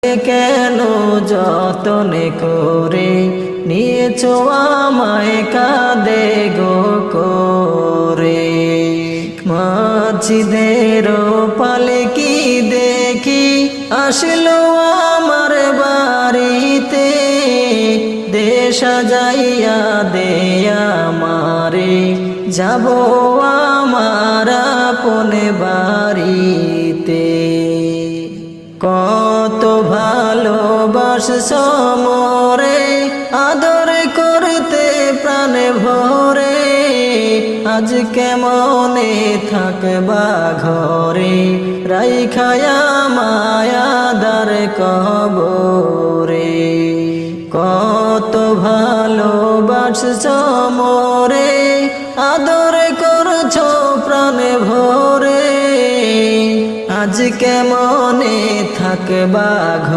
কেন যতনে করে নিয়েছো আমায় কাঁদে গো করে। মাঝিদের পালকি দেখি আসলো আমার বাড়িতে, দেশ সাজাইয়া দে আমারে, যাব আমার আপন বাড়িতে। কত ভালোবাসছো মোরে, আদর করতে প্রাণ ভরে, আজ কেমনে থাকবা ঘরে, রাইখায়া মায়াদার কবরে। কত ভালোবাসছো মোরে, আদর করছো প্রাণ ভরে, আজ কেমনে থাকবা ঘরে।